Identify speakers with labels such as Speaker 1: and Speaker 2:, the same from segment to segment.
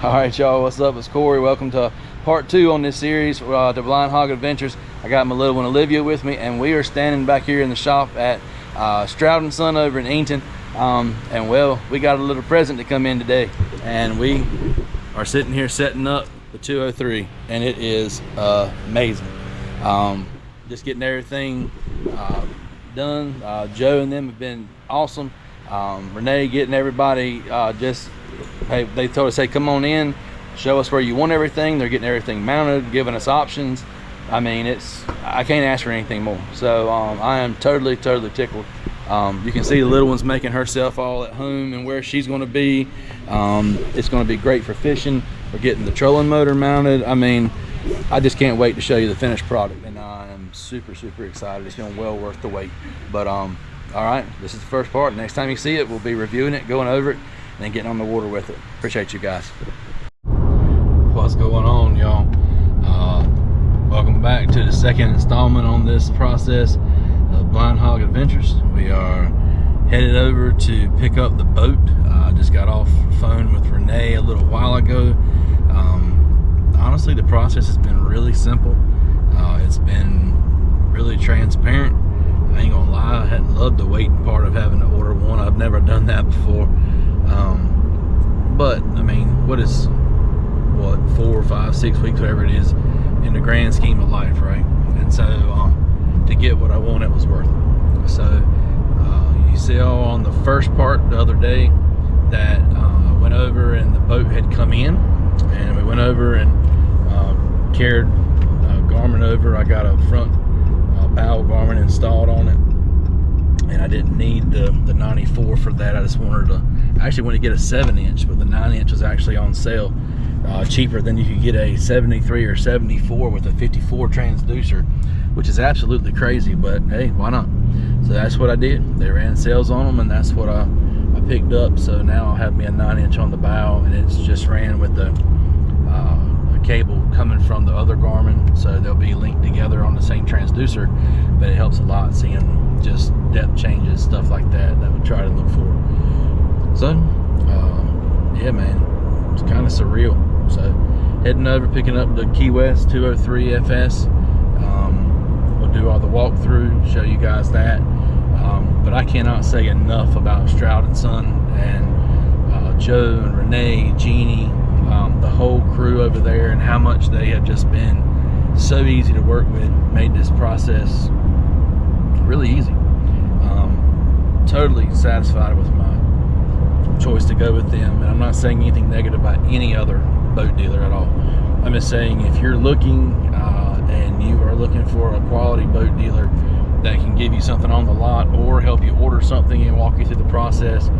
Speaker 1: All right, y'all, what's up? It's Corey. Welcome to part 2 on this series, the Blind Hog Adventures. I got my little one Olivia with me, and we are standing back here in the shop at Stroud & Son over in Eaton. And well, we got a little present to come in today, and we are sitting here setting up the 203, and it is amazing. Just getting everything done. Joe and them have been awesome. Renee getting everybody hey, they told us, hey, come on in, show us where you want everything. They're getting everything mounted, giving us options. I mean, I can't ask for anything more. So I am totally tickled. You can see the little one's making herself all at home and where she's going to be. It's going to be great for fishing. We're getting the trolling motor mounted. I mean, I just can't wait to show you the finished product, and I am super excited. It's been well worth the wait. But all right, this is the first part. Next time you see it, we'll be reviewing it, going over it, and then getting on the water with it. Appreciate you guys. What's going on, y'all? Welcome back to the second installment on this process of Blind Hog Adventures. We are headed over to pick up the boat. I just got off the phone with Renee a little while ago. Honestly, the process has been really simple. It's been really transparent. I ain't gonna lie, I hadn't loved the waiting part of having to order one. I've never done that before. But I mean, what 4, 5, 6 weeks, whatever it is, in the grand scheme of life, right? And so to get what I want, it was worth it. So you see all on the first part the other day that I went over and the boat had come in, and we went over and carried Garmin over. I got a front bow Garmin installed on it, and I didn't need the 94 for that. I just wanted to, I actually wanted to get a 7-inch, but the 9-inch was actually on sale, cheaper than you could get a 73 or 74 with a 54 transducer, which is absolutely crazy, but hey, why not? So that's what I did. They ran sales on them, and that's what I picked up. So now I have me a 9-inch on the bow, and it's just ran with a cable coming from the other Garmin, so they'll be linked together on the same transducer. But it helps a lot seeing just depth changes, stuff like that we try to look for. So yeah, man, it's kind of surreal. So heading over, picking up the Key West 203 FS. We'll do all the walkthrough, show you guys that. But I cannot say enough about Stroud & Son and Joe and Renee, Jeannie, the whole crew over there, and how much they have just been so easy to work with, made this process really easy. Totally satisfied with my choice to go with them, and I'm not saying anything negative about any other boat dealer at all. I'm just saying, if you're looking and you are looking for a quality boat dealer that can give you something on the lot or help you order something and walk you through the process,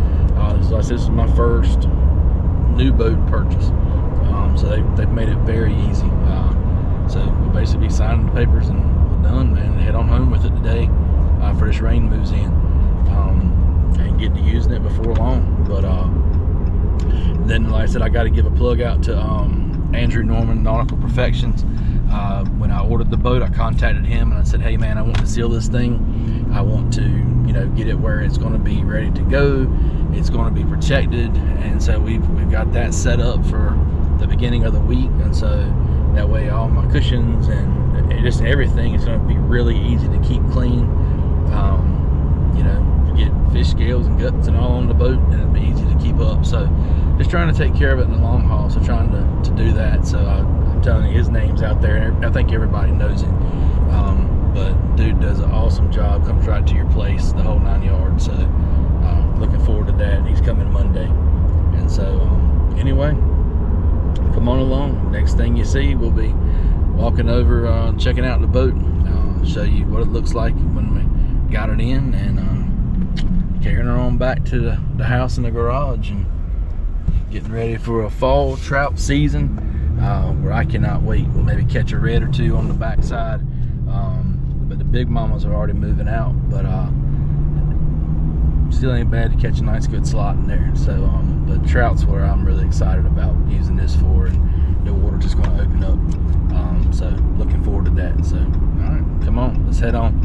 Speaker 1: this is my first new boat purchase, so they've made it very easy. So we'll basically be signing the papers and we're done, man. Head on home with it today for this rain moves in, and get to using it before long. But then, like I said, I got to give a plug out to Andrew Norman, Nautical Perfections. When I ordered the boat, I contacted him and I said, hey man, I want to seal this thing. I want to, get it where it's going to be ready to go. It's going to be protected, and so we've got that set up for the beginning of the week, and so that way all my cushions and just everything is going to be really easy to keep clean. Get fish scales and guts and all on the boat, and it'll be easy to keep up. So just trying to take care of it in the long haul, so trying to do that. So I'm telling you, his name's out there, and I think everybody knows it. But dude does an awesome job, comes right to your place, the whole 9 yards. So looking forward to that. He's coming Monday, and so anyway, come on along. Next thing you see, we'll be walking over, checking out the boat. Show you what it looks like when we got it in, and carrying her on back to the house in the garage, and getting ready for a fall trout season, where I cannot wait. We'll maybe catch a red or two on the backside, but the big mamas are already moving out, but still ain't bad to catch a nice good slot in there. So the trout's where I'm really excited about using this for, and the water just going to open up. So looking forward to that. So all right, come on, let's head on.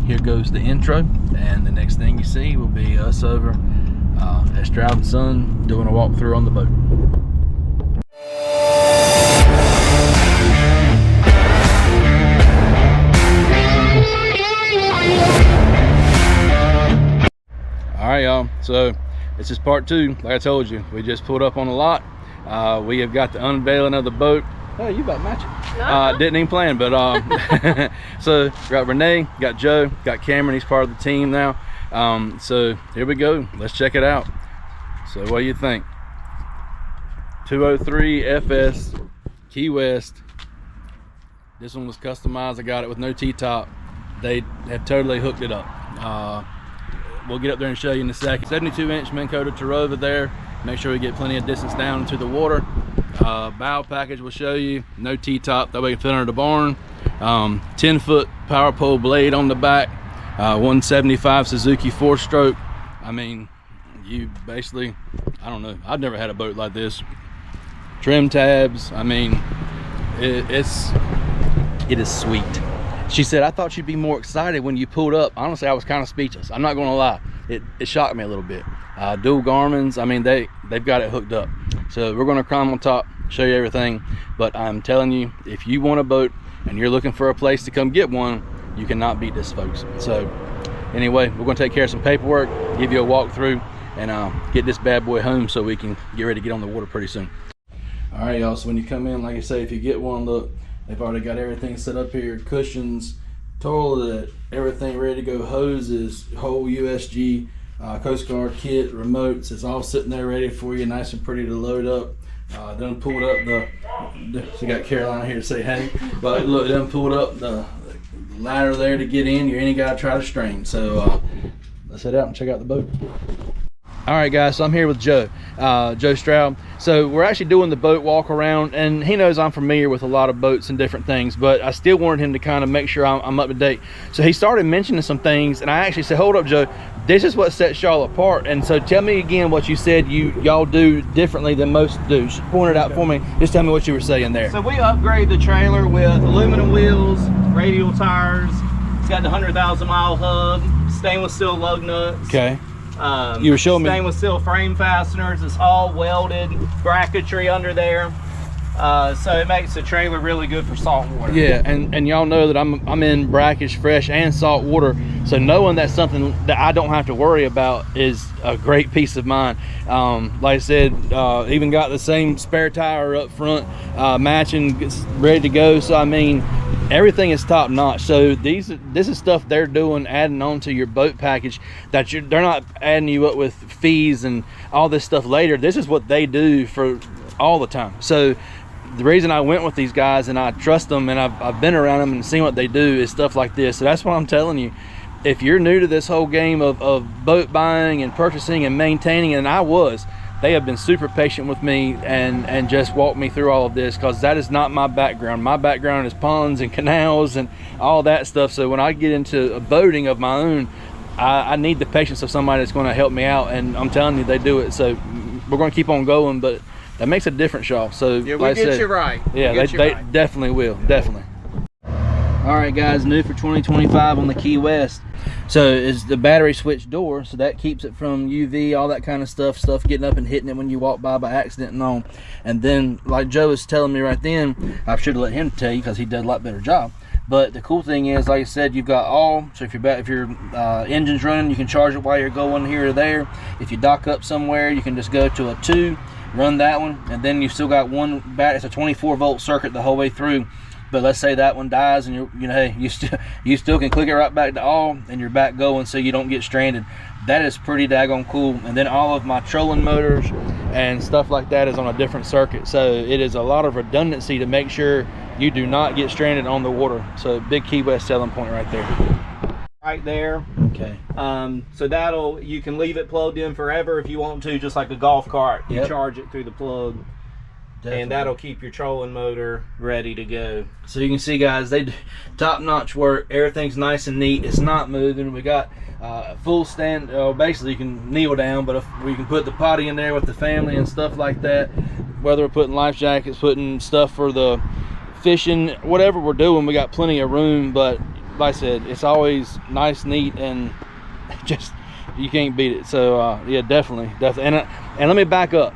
Speaker 1: Here goes the intro, and the next thing you see will be us over at Stroud & Son doing a walkthrough on the boat. right, y'all, so this is part 2. Like I told you, we just pulled up on the lot. We have got the unveiling of the boat. Oh, you about matching. Didn't even plan, but so got Renee, got Joe, got Cameron. He's part of the team now. So here we go. Let's check it out. So what do you think? 203 FS Key West. This one was customized. I got it with no T-top. They have totally hooked it up. We'll get up there and show you in a second. 72-inch Minn Kota Tarova there. Make sure we get plenty of distance down into the water. Bow package will show you. No T-top, that way you can fit under the barn. 10-foot power pole blade on the back. 175 Suzuki 4-stroke. I mean, you basically, I don't know. I've never had a boat like this. Trim tabs. I mean, it is sweet. She said, I thought you'd be more excited when you pulled up. Honestly, I was kind of speechless. I'm not going to lie. It shocked me a little bit. Dual Garmin's, I mean, they've got it hooked up. So we're going to climb on top, show you everything. But I'm telling you, if you want a boat and you're looking for a place to come get one, you cannot beat this, folks. So anyway, we're going to take care of some paperwork, give you a walkthrough, and get this bad boy home so we can get ready to get on the water pretty soon. All right, y'all, so when you come in, like I say, if you get one, look, they've already got everything set up here, cushions, toilet, everything ready to go, hoses, whole USG Coast Guard kit, remotes. It's all sitting there ready for you, nice and pretty to load up. Done pulled up she got Caroline here to say hey, but look, done pulled up the ladder there to get in. You ain't got to try to strain. So let's head out and check out the boat. All right, guys, so I'm here with Joe Stroud. So we're actually doing the boat walk around, and he knows I'm familiar with a lot of boats and different things, but I still wanted him to kind of make sure I'm up to date. So he started mentioning some things, and I actually said, hold up, Joe, this is what sets y'all apart. And so tell me again what you said y'all do differently than most do. Just point it out for me. Just tell me what you were saying there.
Speaker 2: So we upgrade the trailer with aluminum wheels, radial tires. It's got the 100,000 mile hub, stainless steel lug nuts.
Speaker 1: Okay. You were showing me
Speaker 2: stainless steel frame fasteners. It's all welded bracketry under there, so it makes the trailer really good for salt water. Yeah, and y'all know that I'm in brackish, fresh, and salt water, so knowing that's something that I don't have to worry about is a great peace of mind. Like I said, even got the same spare tire up front, matching, ready to go. So I mean, everything is top notch. So this is stuff they're doing, adding on to your boat package, that they're not adding you up with fees and all this stuff later. This is what they do for all the time. So the reason I went with these guys and I trust them and I've been around them and seen what they do is stuff like this. So that's what I'm telling you. If you're new to this whole game of boat buying and purchasing and maintaining, and they have been super patient with me and just walked me through all of this, because that is not my background. My background is ponds and canals and all that stuff. So when I get into a boating of my own, I need the patience of somebody that's going to help me out, and I'm telling you, they do it. So we're going to keep on going, but that makes a difference, y'all. So yeah, like I said, you right.
Speaker 1: Yeah, they definitely will, definitely. All right, guys, new for 2025 on the Key West. So is the battery switch door, so that keeps it from UV, all that kind of stuff getting up and hitting it when you walk by accident and all. And then, like Joe was telling me right then, I should have let him tell you because he does a lot better job. But the cool thing is, like I said, you've got all. So if your engine's running, you can charge it while you're going here or there. If you dock up somewhere, you can just go to a 2, run that one, and then you've still got one battery. It's a 24-volt circuit the whole way through. But let's say that one dies, and hey, you still can click it right back to all, and you're back going, so you don't get stranded. That is pretty daggone cool. And then all of my trolling motors and stuff like that is on a different circuit, so it is a lot of redundancy to make sure you do not get stranded on the water. So big Key West selling point right there.
Speaker 2: Right there.
Speaker 1: Okay.
Speaker 2: So you can leave it plugged in forever if you want to, just like a golf cart. You charge it through the plug. Definitely. And that'll keep your trolling motor ready to go.
Speaker 1: So you can see, guys, they do top-notch work. Everything's nice and neat. It's not moving. We got full stand. Basically, you can kneel down, but we can put the potty in there with the family and stuff like that. Whether we're putting life jackets, putting stuff for the fishing, whatever we're doing, we got plenty of room. But like I said, it's always nice, neat, and just you can't beat it. So yeah, definitely. And let me back up.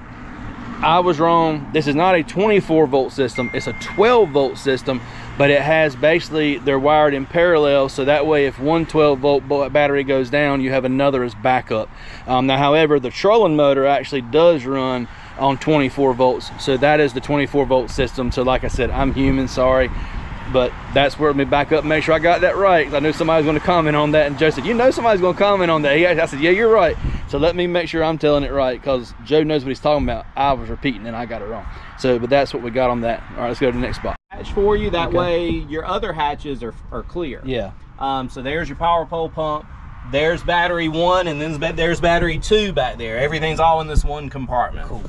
Speaker 1: I was wrong. This is not a 24-volt system. It's a 12-volt system, but it has basically, they're wired in parallel, so that way if one 12-volt battery goes down, you have another as backup. Now however, the trolling motor actually does run on 24 volts, so that is the 24-volt system. So like I said, I'm human, sorry, but that's where me back up and make sure I got that right, because I knew somebody was going to comment on that, and Joe said, you know somebody's going to comment on that. I said, yeah, you're right. So let me make sure I'm telling it right, because Joe knows what he's talking about. I was repeating and I got it wrong. So, but that's what we got on that. All right, let's go to the next spot.
Speaker 2: Hatch for you, that way your other hatches are clear.
Speaker 1: Yeah.
Speaker 2: So there's your power pole pump, there's battery 1, and then there's battery 2 back there. Everything's all in this one compartment.
Speaker 1: Cool.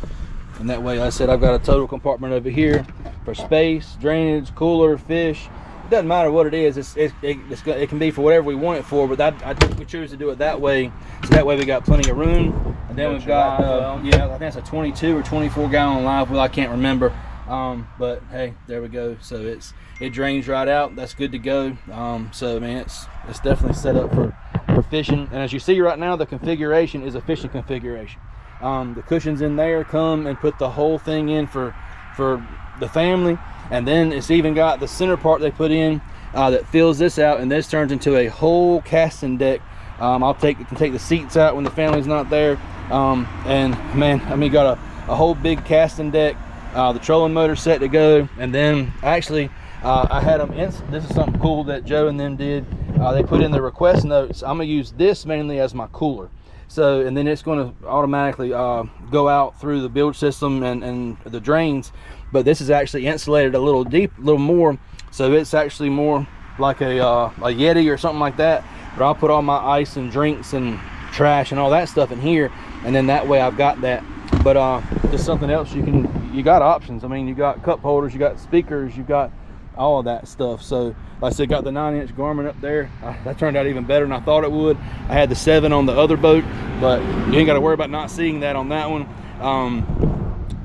Speaker 1: And that way, like I said, I've got a total compartment over here for space, drainage, cooler, fish. It doesn't matter what it is. It can be for whatever we want it for, but I think we choose to do it that way. So that way we got plenty of room. And then we've got, yeah, I think it's a 22 or 24 gallon live well, I can't remember. But hey, there we go. So it drains right out. That's good to go. So man, it's definitely set up for fishing. And as you see right now, the configuration is a fishing configuration. The cushions in there come and put the whole thing in for the family, and then it's even got the center part they put in that fills this out, and this turns into a whole casting deck. I'll take the seats out when the family's not there, and man, I mean, got a whole big casting deck, the trolling motor set to go. And then actually I had them this is something cool that Joe and them did. They put in the request notes, I'm gonna use this mainly as my cooler. So, and then it's going to automatically go out through the bilge system and the drains. But this is actually insulated a little more. So it's actually more like a Yeti or something like that. But I'll put all my ice and drinks and trash and all that stuff in here. And then that way I've got that. But just something else, you got options. I mean, you got cup holders, you got speakers, you got all of that stuff. So like I said, got the 9-inch Garmin up there. That turned out even better than I thought it would. I had the 7 on the other boat, but you ain't got to worry about not seeing that on that one.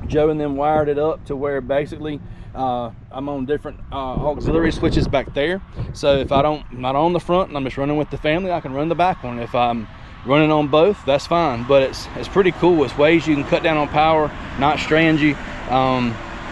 Speaker 1: Joe and them wired it up to where basically I'm on different auxiliary switches back there. So if I'm not on the front and I'm just running with the family, I can run the back one. If I'm running on both, that's fine. But it's pretty cool. It's ways you can cut down on power, not strand you.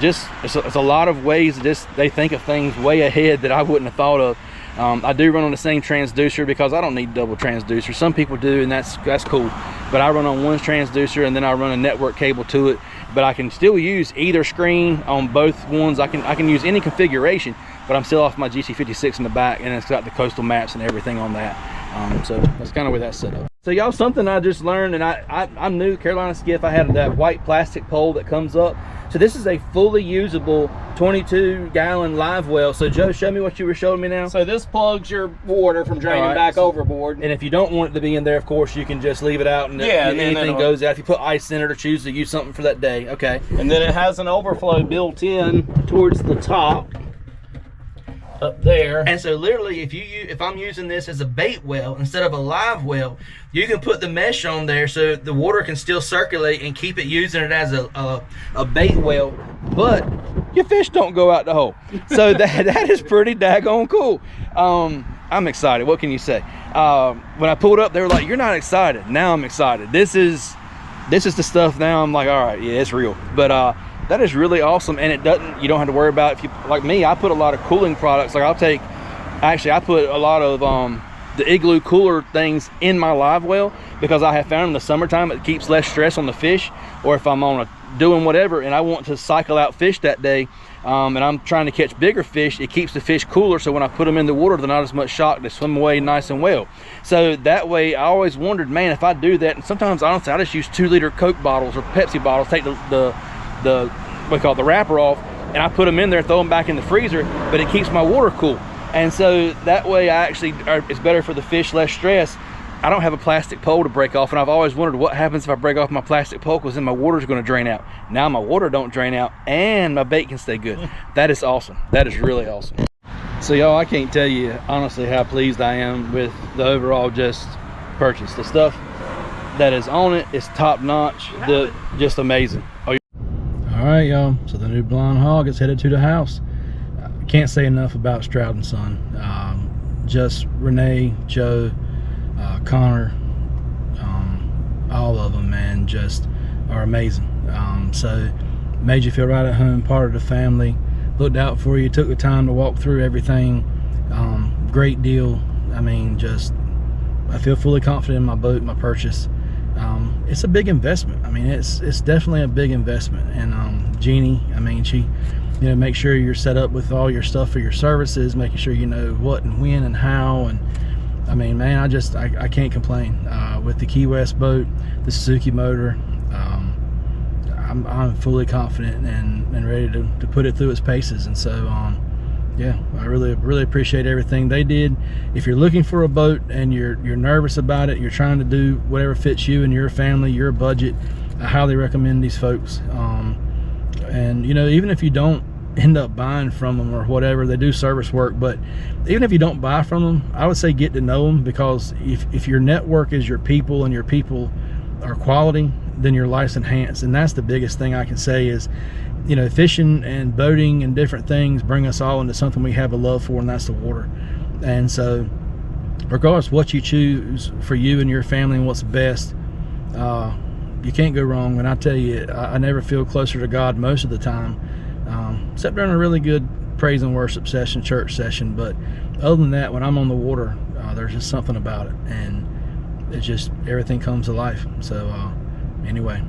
Speaker 1: It's a lot of ways they think of things way ahead that I wouldn't have thought of. I do run on the same transducer because I don't need double transducer. Some people do, and that's cool. But I run on one transducer, and then I run a network cable to it. But I can still use either screen on both ones. I can use any configuration, but I'm still off my GC56 in the back, and it's got the coastal maps and everything on that. So that's kind of where that's set up. So y'all, something I just learned, and I'm new Carolina Skiff. I had that white plastic pole that comes up. So this is a fully usable 22-gallon live well. So Joe, show me what you were showing me now.
Speaker 2: So this plugs your water from draining back overboard.
Speaker 1: And if you don't want it to be in there, of course, you can just leave it out, and anything goes out. If you put ice in it or choose to use something for that day, okay.
Speaker 2: And then it has an overflow built in towards the top up there.
Speaker 1: And so literally, if I'm using this as a bait well instead of a live well, you can put the mesh on there so the water can still circulate and keep it using it as a bait well, but your fish don't go out the hole. So that is pretty daggone cool. I'm excited. What can you say? When I pulled up, they were like, "You're not excited." Now I'm excited. This is the stuff. Now I'm like, all right, yeah, it's real. But that is really awesome, and you don't have to worry about, if you, like me, I put a lot of cooling products. Like I put a lot of the Igloo cooler things in my live well, because I have found in the summertime it keeps less stress on the fish, or if I'm on doing whatever and I want to cycle out fish that day, and I'm trying to catch bigger fish, it keeps the fish cooler, so when I put them in the water, they're not as much shock, they swim away nice and well. So that way, I always wondered, man, if I do that, and sometimes honestly I just use 2-liter Coke bottles or Pepsi bottles, take the what we call the wrapper off, and I put them in there, throw them back in the freezer, but it keeps my water cool. And so that way it's better for the fish, less stress. I don't have a plastic pole to break off, and I've always wondered what happens if I break off my plastic pole, because then my water's going to drain out. Now my water don't drain out, and my bait can stay good. That is awesome. That is really awesome. So y'all, I can't tell you honestly how pleased I am with the overall just purchase. The stuff that is on it is top notch. Just amazing. All right, y'all, so the new Blind Hog is headed to the house. Can't say enough about Stroud & Son. Just Renee, Joe, Connor, all of them, man, just are amazing. So made you feel right at home, part of the family. looked out for you, took the time to walk through everything. Great deal. I mean, I feel fully confident in my boat, my purchase. It's a big investment. I mean, it's definitely a big investment. And Jeannie, I mean, she, you know, make sure you're set up with all your stuff for your services, making sure you know what and when and how. And I mean, man, I can't complain. With the Key West boat, the Suzuki motor, I'm fully confident and ready to put it through its paces. And so yeah, I really appreciate everything they did. If you're looking for a boat and you're nervous about it, you're trying to do whatever fits you and your family, your budget, I highly recommend these folks. And you know, even if you don't end up buying from them or whatever, they do service work, but even if you don't buy from them, I would say get to know them, because if your network is your people and your people are quality, then your life's enhanced. And that's the biggest thing I can say is, you know, fishing and boating and different things bring us all into something we have a love for, and that's the water. And so regardless of what you choose for you and your family and what's best, you can't go wrong. And I tell you, I never feel closer to God most of the time, except during a really good praise and worship session, church session. But other than that, when I'm on the water, there's just something about it, and it's just, everything comes to life. So anyway,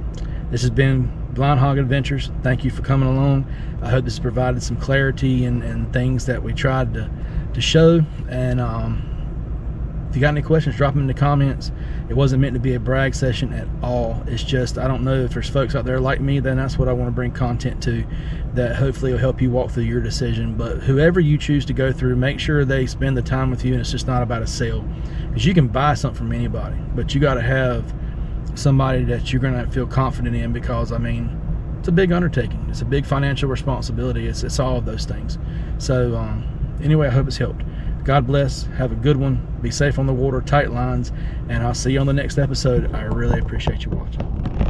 Speaker 1: this has been Blind Hog Adventures. Thank you for coming along. I hope this provided some clarity and things that we tried to show. And if you got any questions, drop them in the comments. It wasn't meant to be a brag session at all. It's just, I don't know if there's folks out there like me, then that's what I want to bring content to, that hopefully will help you walk through your decision. But whoever you choose to go through, make sure they spend the time with you, and it's just not about a sale. Because you can buy something from anybody, but you got to have somebody that you're going to feel confident in, because I mean, it's a big undertaking, it's a big financial responsibility, it's all of those things. So anyway, I hope it's helped. God bless, have a good one, be safe on the water, tight lines, and I'll see you on the next episode. I really appreciate you watching.